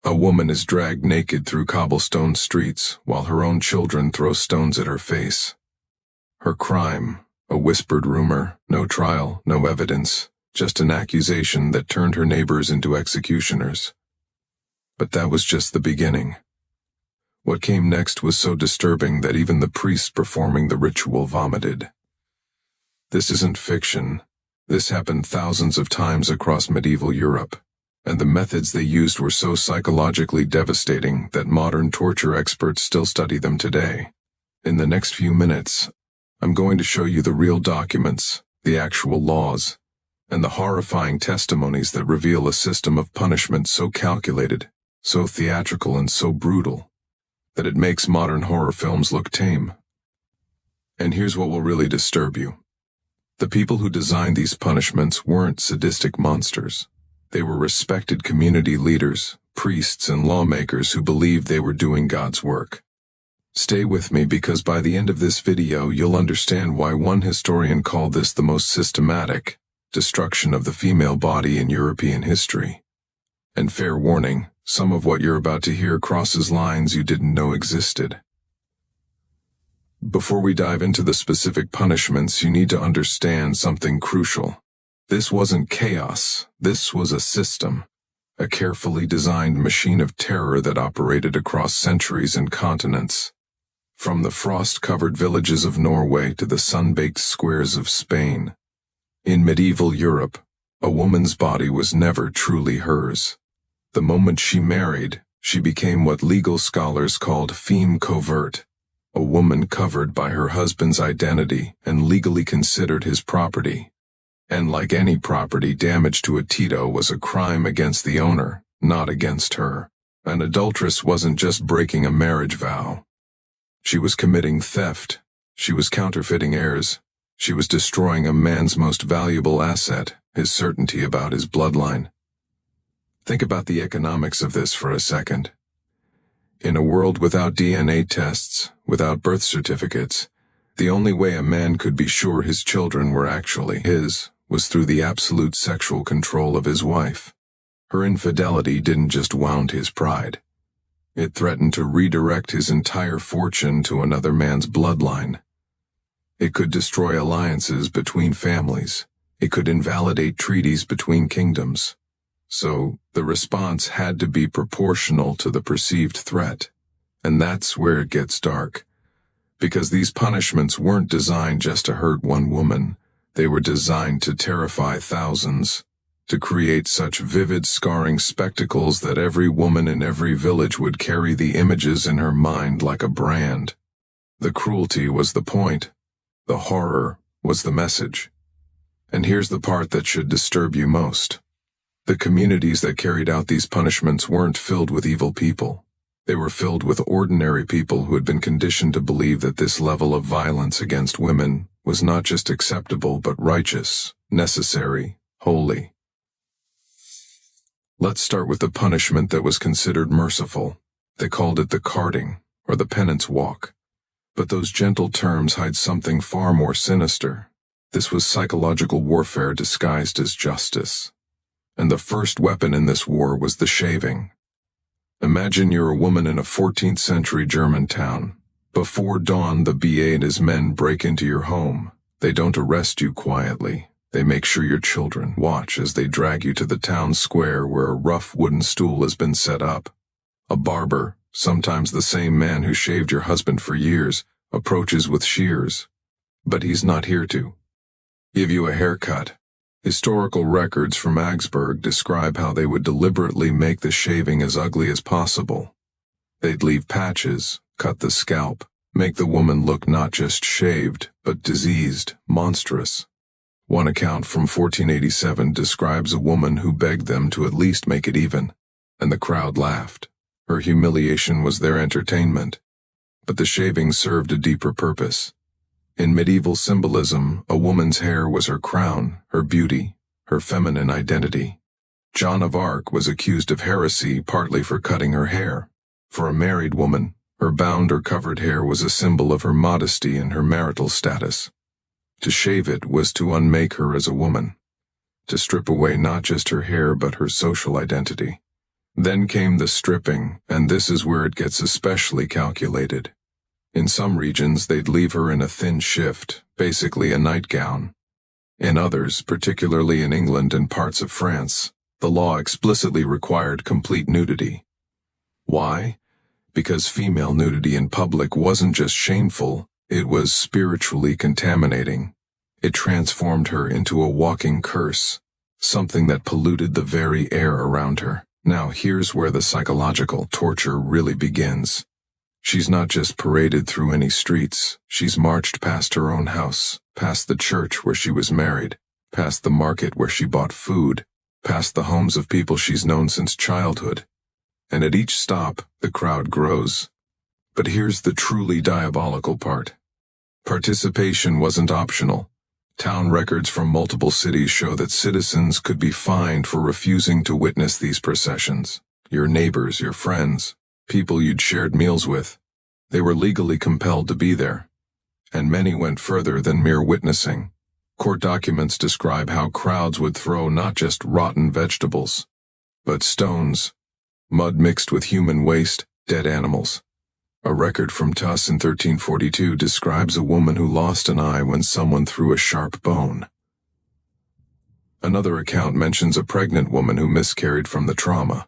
A woman is dragged naked through cobblestone streets while her own children throw stones at her face. Her crime, a whispered rumor, no trial, no evidence, just an accusation that turned her neighbors into executioners. But that was just the beginning. What came next was so disturbing that even the priest performing the ritual vomited. This isn't fiction. This happened thousands of times across medieval Europe, and the methods they used were so psychologically devastating that modern torture experts still study them today. In the next few minutes, I'm going to show you the real documents, the actual laws, and the horrifying testimonies that reveal a system of punishment so calculated, so theatrical, and so brutal that it makes modern horror films look tame. And here's what will really disturb you. The people who designed these punishments weren't sadistic monsters. They were respected community leaders, priests, and lawmakers who believed they were doing God's work. Stay with me because by the end of this video you'll understand why one historian called this the most systematic destruction of the female body in European history. And fair warning, some of what you're about to hear crosses lines you didn't know existed. Before we dive into the specific punishments, you need to understand something crucial. This wasn't chaos. This was a system, a carefully designed machine of terror that operated across centuries and continents. From the frost-covered villages of Norway to the sun-baked squares of Spain. In medieval Europe, a woman's body was never truly hers. The moment she married, she became what legal scholars called Feme Covert, a woman covered by her husband's identity and legally considered his property. And like any property, damage to a Tito was a crime against the owner, not against her. An adulteress wasn't just breaking a marriage vow. She was committing theft. She was counterfeiting heirs. She was destroying a man's most valuable asset, his certainty about his bloodline. Think about the economics of this for a second. In a world without DNA tests, without birth certificates, the only way a man could be sure his children were actually his was through the absolute sexual control of his wife. Her infidelity didn't just wound his pride. It threatened to redirect his entire fortune to another man's bloodline. It could destroy alliances between families. It could invalidate treaties between kingdoms. So, the response had to be proportional to the perceived threat. And that's where it gets dark. Because these punishments weren't designed just to hurt one woman. They were designed to terrify thousands, to create such vivid, scarring spectacles that every woman in every village would carry the images in her mind like a brand. The cruelty was the point. The horror was the message. And here's the part that should disturb you most. The communities that carried out these punishments weren't filled with evil people. They were filled with ordinary people who had been conditioned to believe that this level of violence against women was not just acceptable but righteous, necessary, holy. Let's start with the punishment that was considered merciful. They called it the carting, or the penance walk. But those gentle terms hide something far more sinister. This was psychological warfare disguised as justice. And the first weapon in this war was the shaving. Imagine you're a woman in a 14th century German town. Before dawn, the BA and his men break into your home. They don't arrest you quietly. They make sure your children watch as they drag you to the town square where a rough wooden stool has been set up. A barber, sometimes the same man who shaved your husband for years, approaches with shears. But he's not here to give you a haircut. Historical records from Augsburg describe how they would deliberately make the shaving as ugly as possible. They'd leave patches, cut the scalp, make the woman look not just shaved, but diseased, monstrous. One account from 1487 describes a woman who begged them to at least make it even, and the crowd laughed. Her humiliation was their entertainment. But the shaving served a deeper purpose. In medieval symbolism, a woman's hair was her crown, her beauty, her feminine identity. Joan of Arc was accused of heresy partly for cutting her hair. For a married woman, her bound or covered hair was a symbol of her modesty and her marital status. To shave it was to unmake her as a woman, to strip away not just her hair but her social identity. Then came the stripping, and this is where it gets especially calculated. In some regions, they'd leave her in a thin shift, basically a nightgown. In others, particularly in England and parts of France, the law explicitly required complete nudity. Why? Because female nudity in public wasn't just shameful, it was spiritually contaminating. It transformed her into a walking curse, something that polluted the very air around her. Now here's where the psychological torture really begins. She's not just paraded through any streets, she's marched past her own house, past the church where she was married, past the market where she bought food, past the homes of people she's known since childhood. And at each stop, the crowd grows. But here's the truly diabolical part. Participation wasn't optional. Town records from multiple cities show that citizens could be fined for refusing to witness these processions. Your neighbors, your friends, people you'd shared meals with. They were legally compelled to be there. And many went further than mere witnessing. Court documents describe how crowds would throw not just rotten vegetables, but stones, mud mixed with human waste, dead animals. A record from Tuss in 1342 describes a woman who lost an eye when someone threw a sharp bone. Another account mentions a pregnant woman who miscarried from the trauma.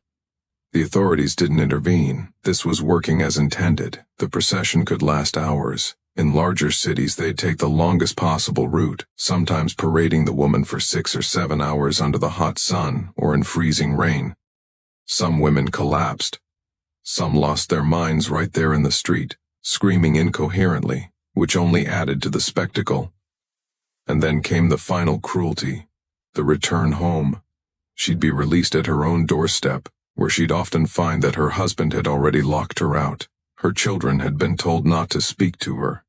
The authorities didn't intervene. This was working as intended. The procession could last hours. In larger cities, they'd take the longest possible route, sometimes parading the woman for 6 or 7 hours under the hot sun or in freezing rain. Some women collapsed. Some lost their minds right there in the street, screaming incoherently, which only added to the spectacle. And then came the final cruelty, the return home. She'd be released at her own doorstep, where she'd often find that her husband had already locked her out. Her children had been told not to speak to her.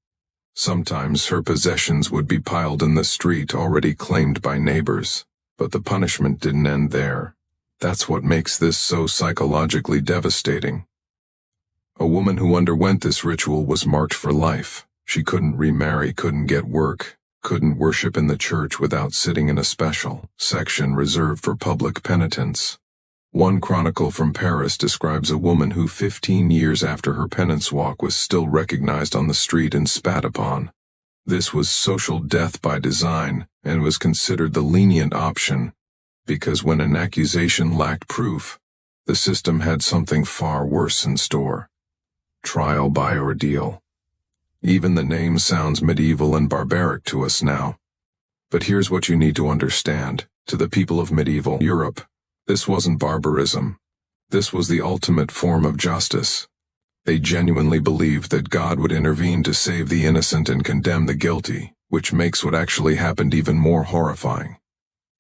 Sometimes her possessions would be piled in the street, already claimed by neighbors. But the punishment didn't end there. That's what makes this so psychologically devastating. A woman who underwent this ritual was marked for life. She couldn't remarry, couldn't get work, couldn't worship in the church without sitting in a special section reserved for public penitents. One chronicle from Paris describes a woman who 15 years after her penance walk was still recognized on the street and spat upon. This was social death by design and was considered the lenient option, because when an accusation lacked proof, the system had something far worse in store. Trial by ordeal. Even the name sounds medieval and barbaric to us now. But here's what you need to understand. To the people of medieval Europe, this wasn't barbarism. This was the ultimate form of justice. They genuinely believed that God would intervene to save the innocent and condemn the guilty, which makes what actually happened even more horrifying.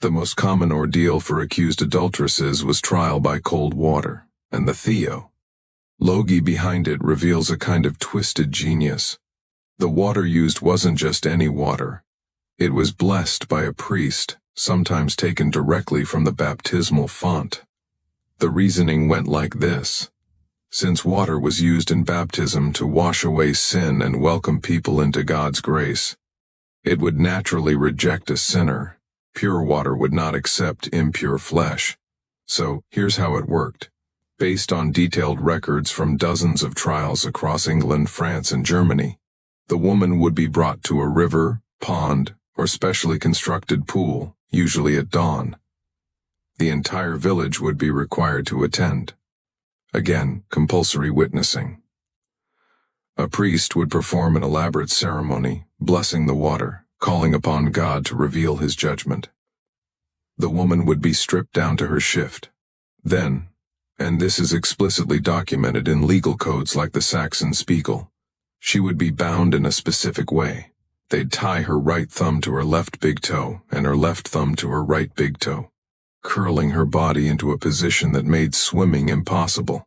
The most common ordeal for accused adulteresses was trial by cold water, and the theology behind it reveals a kind of twisted genius. The water used wasn't just any water. It was blessed by a priest, sometimes taken directly from the baptismal font. The reasoning went like this. Since water was used in baptism to wash away sin and welcome people into God's grace, it would naturally reject a sinner. Pure water would not accept impure flesh. So, here's how it worked. Based on detailed records from dozens of trials across England, France, and Germany, the woman would be brought to a river, pond, or specially constructed pool, usually at dawn. The entire village would be required to attend. Again, compulsory witnessing. A priest would perform an elaborate ceremony, blessing the water, calling upon God to reveal his judgment. The woman would be stripped down to her shift. Then, and this is explicitly documented in legal codes like the Saxon Spiegel, she would be bound in a specific way. They'd tie her right thumb to her left big toe and her left thumb to her right big toe, curling her body into a position that made swimming impossible.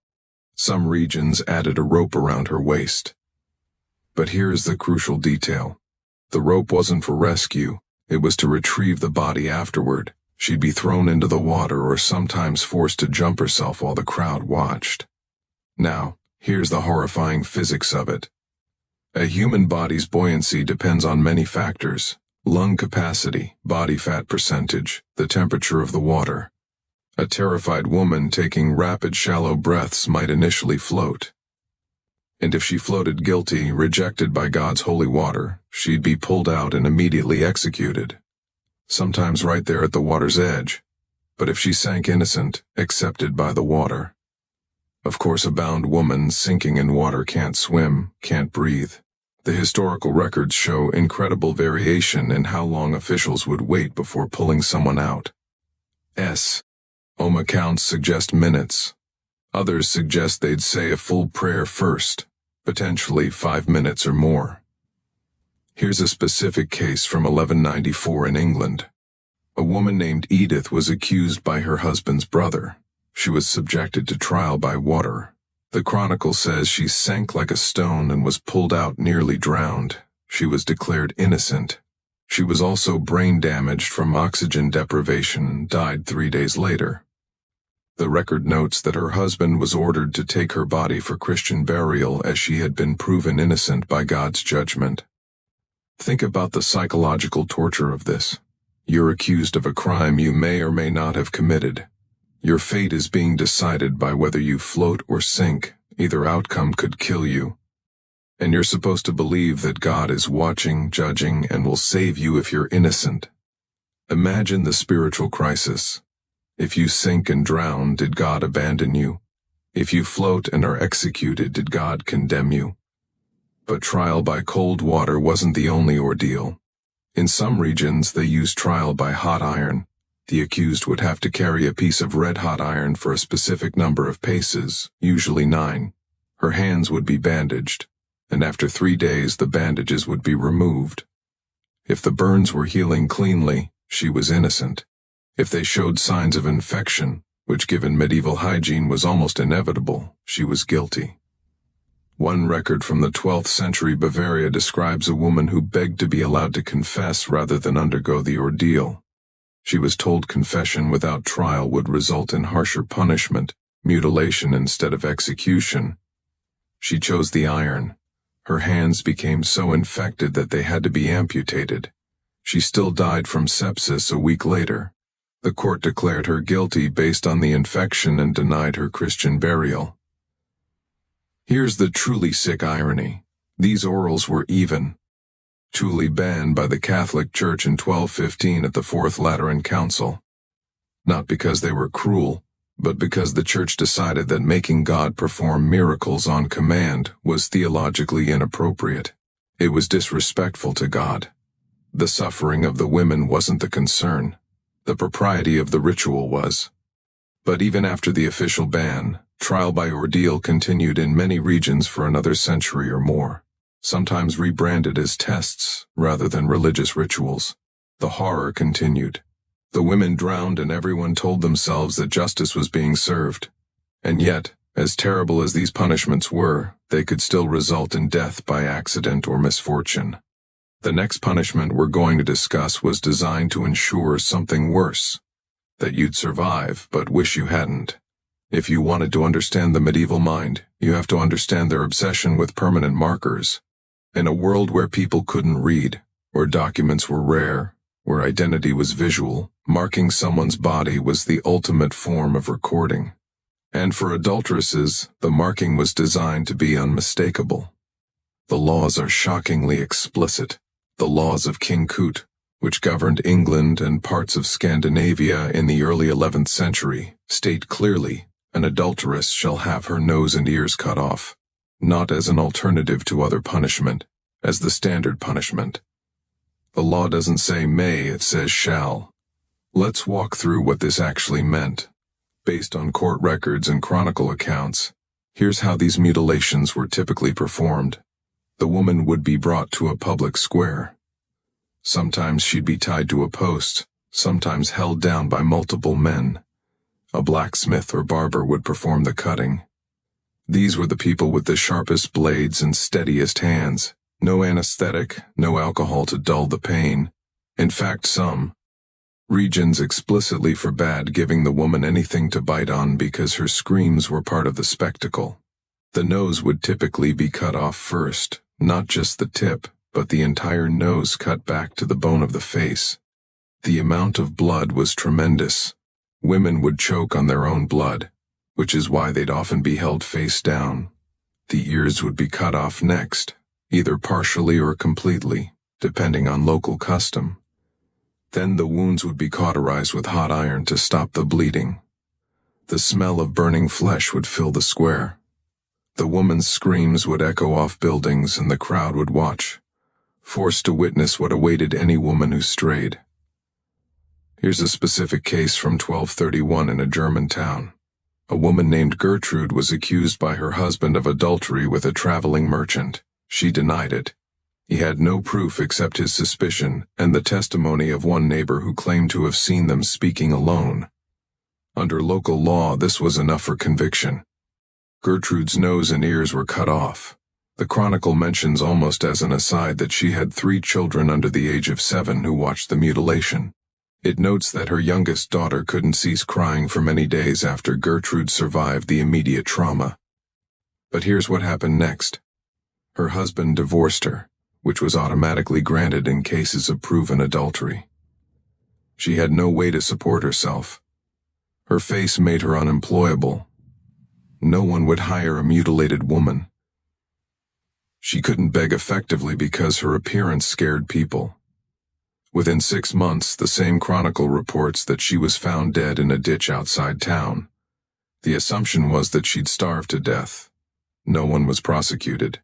Some regions added a rope around her waist. But here's the crucial detail. The rope wasn't for rescue, it was to retrieve the body afterward. She'd be thrown into the water or sometimes forced to jump herself while the crowd watched. Now, here's the horrifying physics of it. A human body's buoyancy depends on many factors: lung capacity, body fat percentage, the temperature of the water. A terrified woman taking rapid shallow breaths might initially float. And if she floated guilty, rejected by God's holy water, she'd be pulled out and immediately executed. Sometimes right there at the water's edge. But if she sank innocent, accepted by the water. Of course, a bound woman sinking in water can't swim, can't breathe. The historical records show incredible variation in how long officials would wait before pulling someone out. Some accounts suggest minutes. Others suggest they'd say a full prayer first, potentially 5 minutes or more. Here's a specific case from 1194 in England. A woman named Edith was accused by her husband's brother. She was subjected to trial by water. The chronicle says she sank like a stone and was pulled out nearly drowned. She was declared innocent. She was also brain damaged from oxygen deprivation and died 3 days later. The record notes that her husband was ordered to take her body for Christian burial as she had been proven innocent by God's judgment. Think about the psychological torture of this. You're accused of a crime you may or may not have committed. Your fate is being decided by whether you float or sink. Either outcome could kill you. And you're supposed to believe that God is watching, judging, and will save you if you're innocent. Imagine the spiritual crisis. If you sink and drown, did God abandon you? If you float and are executed, did God condemn you? But trial by cold water wasn't the only ordeal. In some regions, they used trial by hot iron. The accused would have to carry a piece of red-hot iron for a specific number of paces, usually 9. Her hands would be bandaged, and after 3 days the bandages would be removed. If the burns were healing cleanly, she was innocent. If they showed signs of infection, which given medieval hygiene was almost inevitable, she was guilty. One record from the 12th century Bavaria describes a woman who begged to be allowed to confess rather than undergo the ordeal. She was told confession without trial would result in harsher punishment, mutilation instead of execution. She chose the iron. Her hands became so infected that they had to be amputated. She still died from sepsis a week later. The court declared her guilty based on the infection and denied her Christian burial. Here's the truly sick irony. These orals were even truly banned by the Catholic Church in 1215 at the Fourth Lateran Council. Not because they were cruel, but because the Church decided that making God perform miracles on command was theologically inappropriate. It was disrespectful to God. The suffering of the women wasn't the concern. The propriety of the ritual was. But even after the official ban, trial by ordeal continued in many regions for another century or more, sometimes rebranded as tests rather than religious rituals. The horror continued. The women drowned and everyone told themselves that justice was being served. And yet, as terrible as these punishments were, they could still result in death by accident or misfortune. The next punishment we're going to discuss was designed to ensure something worse. That you'd survive, but wish you hadn't. If you wanted to understand the medieval mind, you have to understand their obsession with permanent markers. In a world where people couldn't read, where documents were rare, where identity was visual, marking someone's body was the ultimate form of recording. And for adulteresses, the marking was designed to be unmistakable. The laws are shockingly explicit. The laws of King Cnut, which governed England and parts of Scandinavia in the early 11th century, state clearly, an adulteress shall have her nose and ears cut off, not as an alternative to other punishment, as the standard punishment. The law doesn't say may, it says shall. Let's walk through what this actually meant. Based on court records and chronicle accounts, here's how these mutilations were typically performed. The woman would be brought to a public square. Sometimes she'd be tied to a post, sometimes held down by multiple men. A blacksmith or barber would perform the cutting. These were the people with the sharpest blades and steadiest hands. No anesthetic, no alcohol to dull the pain. In fact, some regions explicitly forbade giving the woman anything to bite on because her screams were part of the spectacle. The nose would typically be cut off first, not just the tip, but the entire nose cut back to the bone of the face. The amount of blood was tremendous. Women would choke on their own blood, which is why they'd often be held face down. The ears would be cut off next, either partially or completely, depending on local custom. Then the wounds would be cauterized with hot iron to stop the bleeding. The smell of burning flesh would fill the square. The woman's screams would echo off buildings, and the crowd would watch, forced to witness what awaited any woman who strayed. Here's a specific case from 1231 in a German town. A woman named Gertrude was accused by her husband of adultery with a traveling merchant. She denied it. He had no proof except his suspicion and the testimony of one neighbor who claimed to have seen them speaking alone. Under local law, this was enough for conviction. Gertrude's nose and ears were cut off. The chronicle mentions almost as an aside that she had 3 children under the age of 7 who watched the mutilation. It notes that her youngest daughter couldn't cease crying for many days after Gertrude survived the immediate trauma. But here's what happened next. Her husband divorced her, which was automatically granted in cases of proven adultery. She had no way to support herself. Her face made her unemployable. No one would hire a mutilated woman. She couldn't beg effectively because her appearance scared people. Within 6 months, the same chronicle reports that she was found dead in a ditch outside town. The assumption was that she'd starved to death. No one was prosecuted.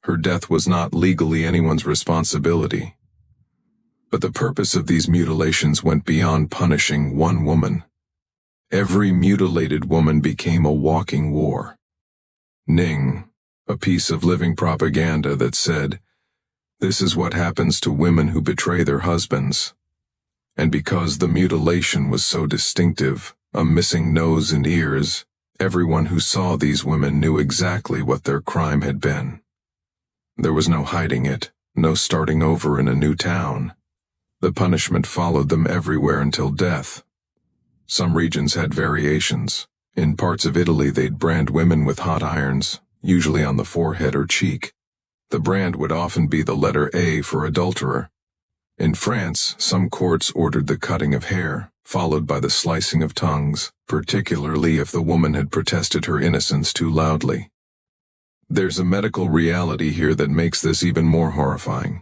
Her death was not legally anyone's responsibility. But the purpose of these mutilations went beyond punishing one woman. Every mutilated woman became a walking war. Ning, a piece of living propaganda that said, "This is what happens to women who betray their husbands." And because the mutilation was so distinctive, a missing nose and ears, everyone who saw these women knew exactly what their crime had been. There was no hiding it, no starting over in a new town. The punishment followed them everywhere until death. Some regions had variations. In parts of Italy, they'd brand women with hot irons, usually on the forehead or cheek. The brand would often be the letter A for adulterer. In France, some courts ordered the cutting of hair, followed by the slicing of tongues, particularly if the woman had protested her innocence too loudly. There's a medical reality here that makes this even more horrifying.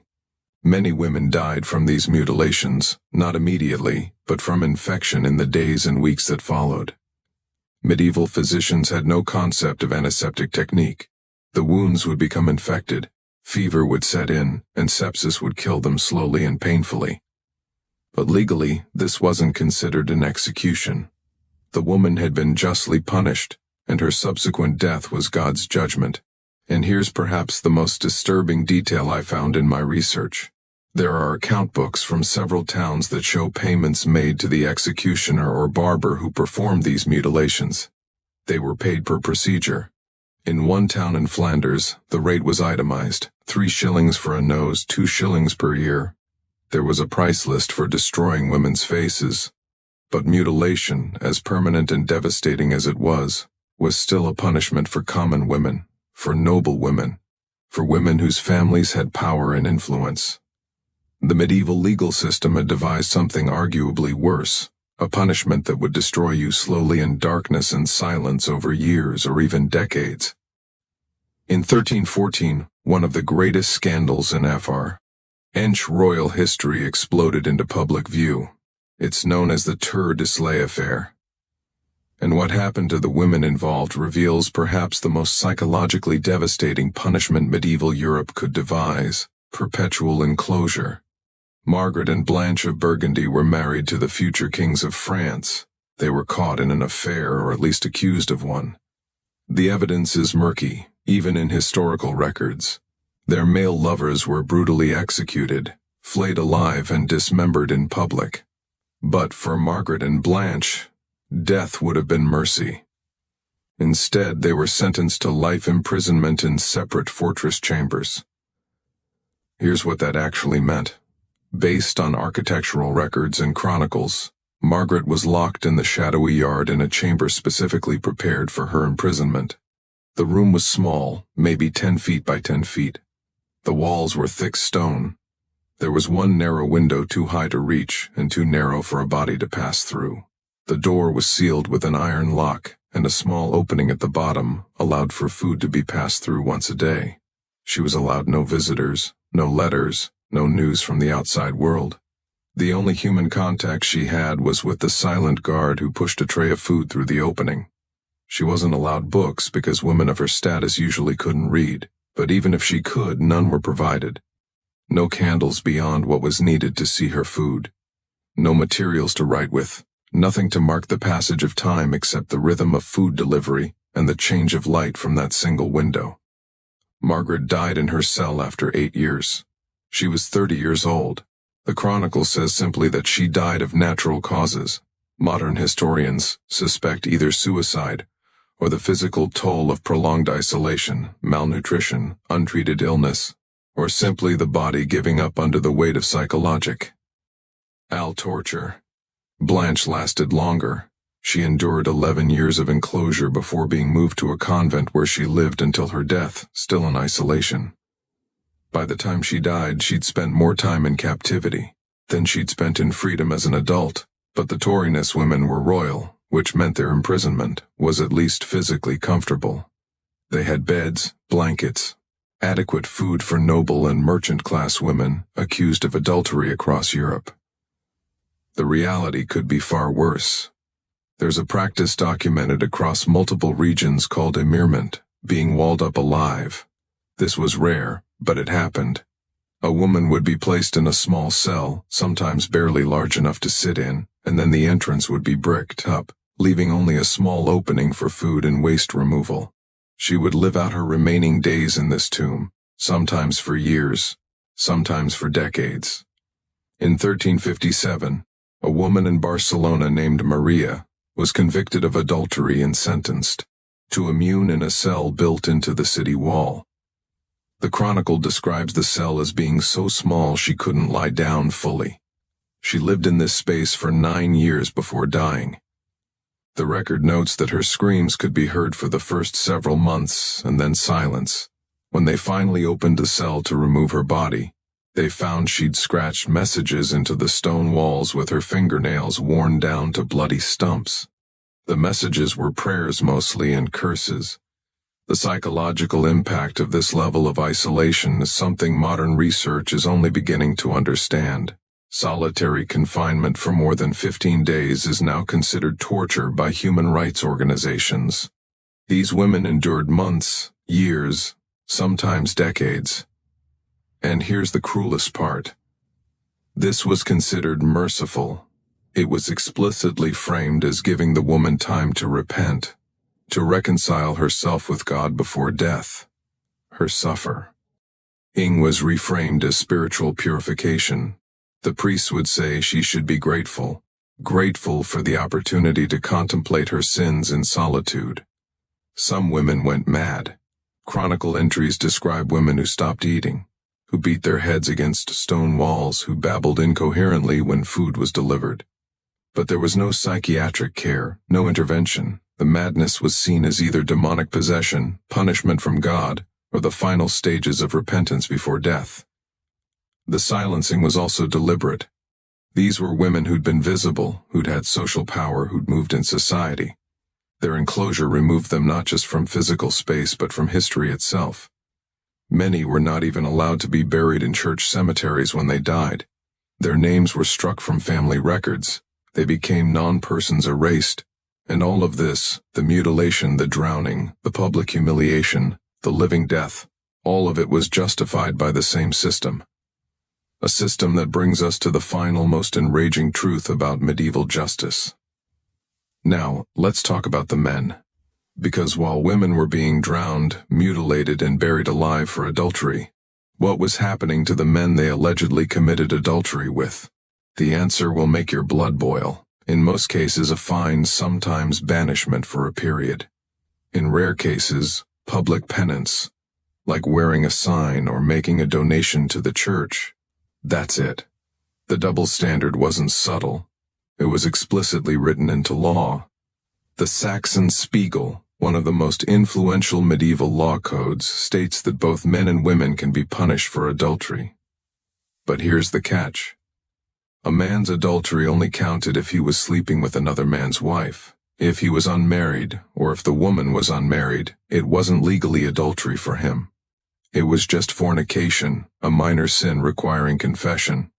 Many women died from these mutilations, not immediately, but from infection in the days and weeks that followed. Medieval physicians had no concept of antiseptic technique. The wounds would become infected, fever would set in, and sepsis would kill them slowly and painfully. But legally, this wasn't considered an execution. The woman had been justly punished, and her subsequent death was God's judgment. And here's perhaps the most disturbing detail I found in my research. There are account books from several towns that show payments made to the executioner or barber who performed these mutilations. They were paid per procedure. In one town in Flanders, the rate was itemized, 3 shillings for a nose, 2 shillings per ear. There was a price list for destroying women's faces. But mutilation, as permanent and devastating as it was still a punishment for common women, for noble women, for women whose families had power and influence. The medieval legal system had devised something arguably worse, a punishment that would destroy you slowly in darkness and silence over years or even decades. In 1314, one of the greatest scandals in French royal history exploded into public view. It's known as the Tour de Nesle affair. And what happened to the women involved reveals perhaps the most psychologically devastating punishment medieval Europe could devise: perpetual enclosure. Margaret and Blanche of Burgundy were married to the future kings of France. They were caught in an affair, or at least accused of one. The evidence is murky, even in historical records. Their male lovers were brutally executed, flayed alive and dismembered in public. But for Margaret and Blanche, death would have been mercy. Instead, they were sentenced to life imprisonment in separate fortress chambers. Here's what that actually meant. Based on architectural records and chronicles, Margaret was locked in the shadowy yard in a chamber specifically prepared for her imprisonment. The room was small, maybe 10 feet by 10 feet. The walls were thick stone. There was one narrow window too high to reach and too narrow for a body to pass through. The door was sealed with an iron lock, and a small opening at the bottom allowed for food to be passed through once a day. She was allowed no visitors, no letters, no news from the outside world. The only human contact she had was with the silent guard who pushed a tray of food through the opening. She wasn't allowed books because women of her status usually couldn't read, but even if she could, none were provided. No candles beyond what was needed to see her food. No materials to write with, nothing to mark the passage of time except the rhythm of food delivery and the change of light from that single window. Margaret died in her cell after 8 years. She was 30 years old. The Chronicle says simply that she died of natural causes. Modern historians suspect either suicide or the physical toll of prolonged isolation, malnutrition, untreated illness, or simply the body giving up under the weight of psychologic torture. Blanche lasted longer. She endured 11 years of enclosure before being moved to a convent where she lived until her death, still in isolation. By the time she died, she'd spent more time in captivity than she'd spent in freedom as an adult, but the Tauriness women were royal, which meant their imprisonment was at least physically comfortable. They had beds, blankets, adequate food for noble and merchant-class women accused of adultery across Europe. The reality could be far worse. There's a practice documented across multiple regions called Immurement, being walled up alive. This was rare, but it happened. A woman would be placed in a small cell, sometimes barely large enough to sit in, and then the entrance would be bricked up, leaving only a small opening for food and waste removal. She would live out her remaining days in this tomb, sometimes for years, sometimes for decades. In 1357, a woman in Barcelona named Maria was convicted of adultery and sentenced to immune in a cell built into the city wall. The Chronicle describes the cell as being so small she couldn't lie down fully. She lived in this space for 9 years before dying. The record notes that her screams could be heard for the first several months and then silence. When they finally opened the cell to remove her body, they found she'd scratched messages into the stone walls with her fingernails worn down to bloody stumps. The messages were prayers mostly and curses. The psychological impact of this level of isolation is something modern research is only beginning to understand. Solitary confinement for more than 15 days is now considered torture by human rights organizations. These women endured months, years, sometimes decades. And here's the cruelest part. This was considered merciful. It was explicitly framed as giving the woman time to repent, to reconcile herself with God before death. Her suffer. Ing was reframed as spiritual purification. The priests would say she should be grateful for the opportunity to contemplate her sins in solitude. Some women went mad. Chronicle entries describe women who stopped eating, who beat their heads against stone walls, who babbled incoherently when food was delivered. But there was no psychiatric care, no intervention. The madness was seen as either demonic possession, punishment from God, or the final stages of repentance before death. The silencing was also deliberate. These were women who'd been visible, who'd had social power, who'd moved in society. Their enclosure removed them not just from physical space but from history itself. Many were not even allowed to be buried in church cemeteries when they died. Their names were struck from family records. They became non-persons erased. And all of this, the mutilation, the drowning, the public humiliation, the living death, all of it was justified by the same system. A system that brings us to the final, most enraging truth about medieval justice. Now, let's talk about the men. Because while women were being drowned, mutilated, and buried alive for adultery, what was happening to the men they allegedly committed adultery with? The answer will make your blood boil. In most cases, a fine, sometimes banishment for a period. In rare cases, public penance, like wearing a sign or making a donation to the church. That's it. The double standard wasn't subtle. It was explicitly written into law. The Saxon Spiegel, one of the most influential medieval law codes, states that both men and women can be punished for adultery. But here's the catch. A man's adultery only counted if he was sleeping with another man's wife. If he was unmarried, or if the woman was unmarried, it wasn't legally adultery for him. It was just fornication, a minor sin requiring confession.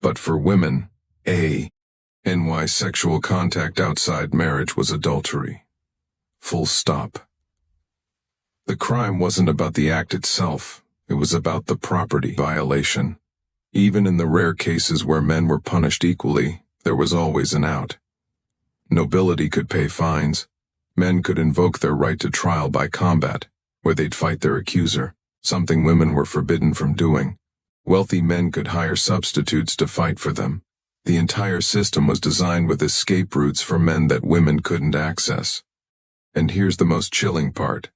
But for women, NY sexual contact outside marriage was adultery. Full stop. The crime wasn't about the act itself, it was about the property violation. Even in the rare cases where men were punished equally, there was always an out. Nobility could pay fines. Men could invoke their right to trial by combat, where they'd fight their accuser, something women were forbidden from doing. Wealthy men could hire substitutes to fight for them. The entire system was designed with escape routes for men that women couldn't access. And here's the most chilling part.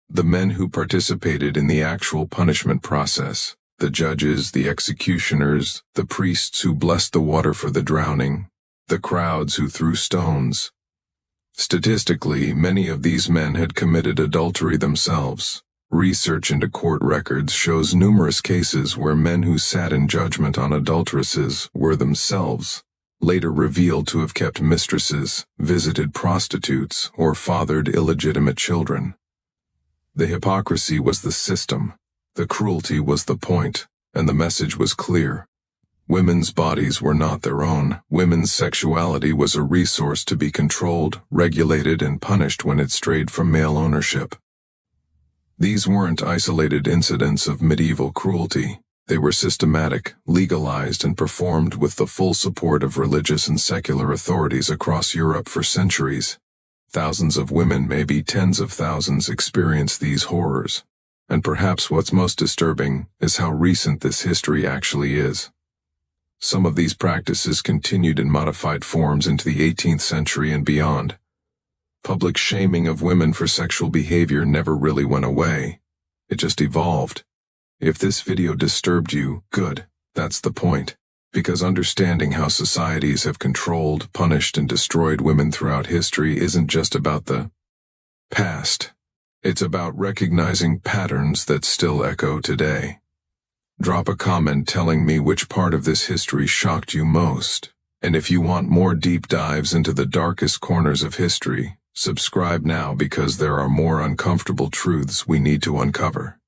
The men who participated in the actual punishment process, the judges, the executioners, the priests who blessed the water for the drowning, the crowds who threw stones. Statistically, many of these men had committed adultery themselves. Research into court records shows numerous cases where men who sat in judgment on adulteresses were themselves later revealed to have kept mistresses, visited prostitutes, or fathered illegitimate children. The hypocrisy was the system, the cruelty was the point, and the message was clear. Women's bodies were not their own. Women's sexuality was a resource to be controlled, regulated, and punished when it strayed from male ownership. These weren't isolated incidents of medieval cruelty. They were systematic, legalized, and performed with the full support of religious and secular authorities across Europe for centuries. Thousands of women, maybe tens of thousands, experienced these horrors. And perhaps what's most disturbing is how recent this history actually is. Some of these practices continued in modified forms into the 18th century and beyond. Public shaming of women for sexual behavior never really went away. It just evolved. If this video disturbed you, good, that's the point. Because understanding how societies have controlled, punished, and destroyed women throughout history isn't just about the past. It's about recognizing patterns that still echo today. Drop a comment telling me which part of this history shocked you most. And if you want more deep dives into the darkest corners of history, subscribe now because there are more uncomfortable truths we need to uncover.